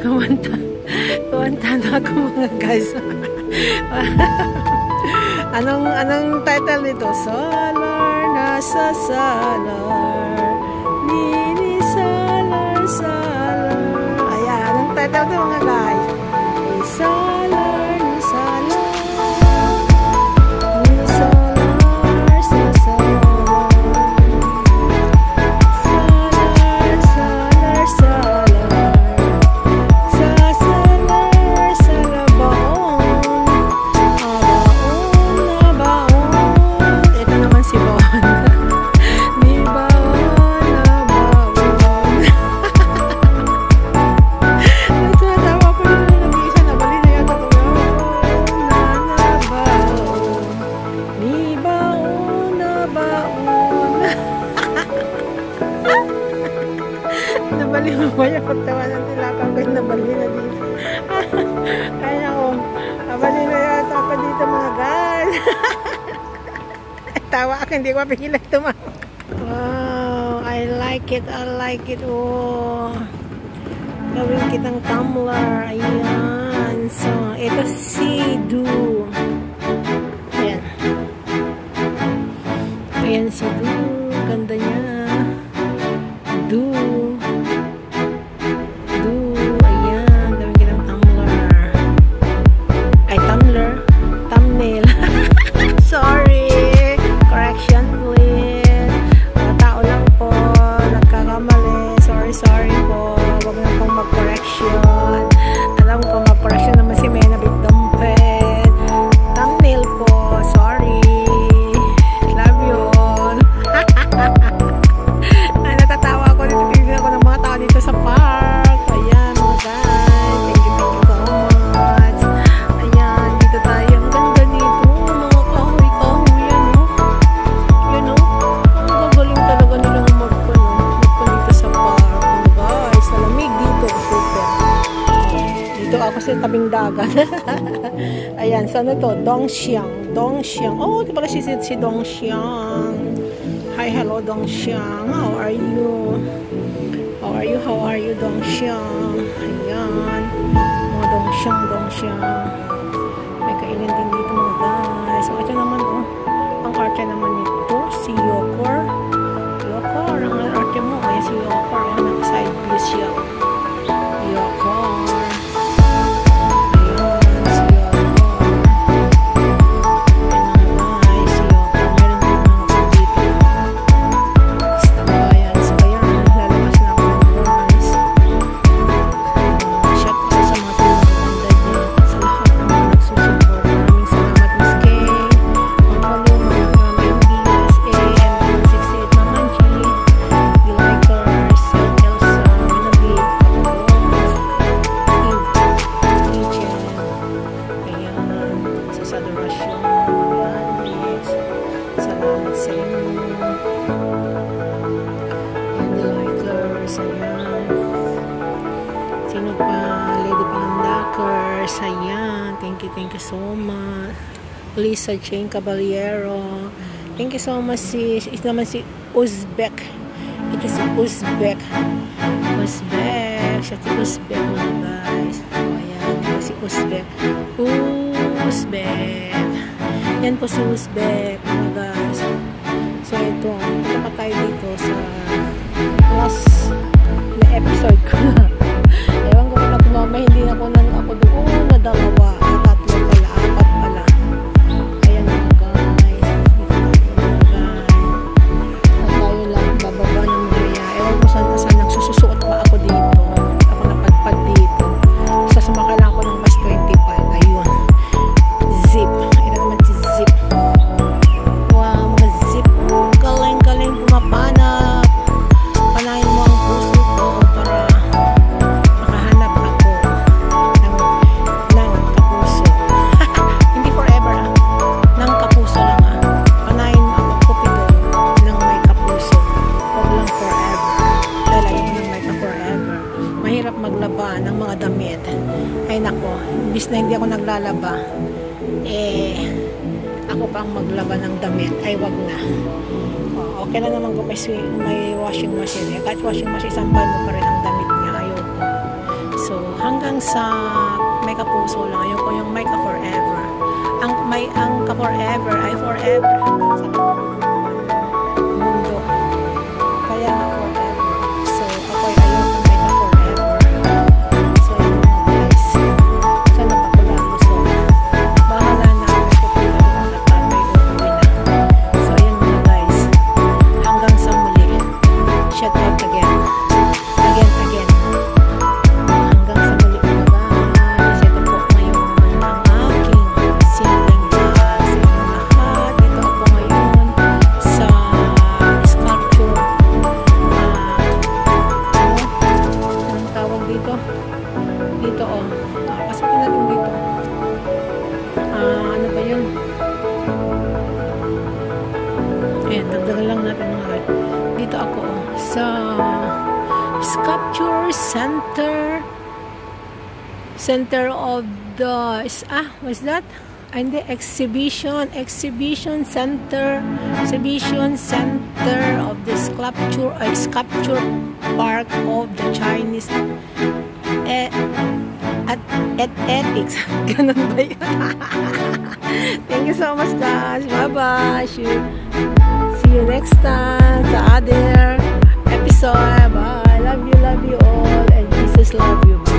Kumanta. Kumanta na ako mga guys. Anong title nito? Solar, nasa solar. Nini solar, solar. Ayan, anong title nito mga guys? Solar, nasa solar. Nabali mo ba yung pagtawanan nila ako nabali na dito. Kaya ako, nabali na yata ako dito mga guys. Tawa ako, hindi ko mapigilan tumawa. Wow, I like it. Oh, gawin kitang tumbler. Ayan. So, ito si Du. Ayan. Ayan si Du. Ganda niya. Du. Ayan. Gawin kitang tumbler. Ay, thumbnail. Sorry. Correction please. Mga tao lang po. Nagkakamali. Sorry po. Huwag na pong mag-correction. Alam ko mag-correction naman si Mena Bigdampet. Thumbnail po. Sorry. Love you all. Ay, natatawa ako. Natitignan ako ng mga tao dito sa park. Ayan mga guys. Thank you so much. Ayan, dito tayo. Ang ganda nito. Mga kahoy-kahoy yan, no? Yan, no? Ang gagaling talaga nilang magpunita sa park. Guys, malamig dito. Super. Dito ako sa tabing dagat. Ayan, saan na to? Dongxiang. Oh, di pala si Dongxiang. Hi, hello Dongxiang. How are you? How are you Dongxiang? Ayan. Mga Dongxiang. May kainin din dito mga guys. So, ito naman oh. Ang arte naman nito, si Yokor. Ang arte mo. Ayan si Yokor. Ayan, naka-side view siya. Yokor. Sino pa? Lady Panandakers. Ayan. Thank you so much. Lisa Jane Caballero. Thank you so much. Ito naman si Uzbek. Ito si Uzbek. Siya si Uzbek mga guys. Ayan. Si Uzbek. Yan po si Uzbek mga guys. So ito. Punta pa tayo dito sa last na episode ko. Ewan ko na kung mamaya hindi ako doon na dalawa, tatlo pala, apat pala. Ayan mga guys. Tayo lang bababa ng maya. Ewan ko saan nagsususuot pa ako dito. Ako napadpad dito. Sasumakay lang ako ng mas 25. Ayun. Zip. Ito naman si Zip. Wow, mga Zip. Galing pumapanap. Panahin mo ang puso ko para makahanap ako ng kapuso. Hindi forever ng kapuso lang Panahin mo ako Cupido ng may kapuso. Huwag lang forever. Dahil ayaw ng may ka-forever. Mahirap maglaba ng mga damit. Ay nako, imbis na hindi ako naglalaba, ako pa ang maglaba ng damit. Ay wag na. Okay lang naman kung may washing machine. Kahit washing machine, sampal mo pa rin ang damit niya. Ayaw ko. So, hanggang sa may kapuso lang. Ayoko yung may ka-forever. Ang ka-forever ay forever hanggang sa mundo. Kaya nga forever. So, ako ay ayoko may ka-forever. So, yun mga guys. Sana pa ko lang gusto. Bahala na ako kung pinag at tatay uuwi na. So, ayun mga guys. Hanggang sa muli. Shout out again. Again. Hanggang sa muli mga guys. Ito po ngayon ang aking simpleng vlog sa inyong lahat. Ito ako ngayon sa sculpture. Anong tawag dito? Dito oh. Pasukin natin dito. Ano ba yun? Ayan, dagdagan lang natin mga guys. Dito ako oh. Sa sculpture center of the what's that? Hindi, exhibition center of the sculpture park of the Chinese ethics. Ganun ba yun? Thank you so much guys. Bye bye. See you next time sa other episode. Bye. Love you all, and Jesus love you.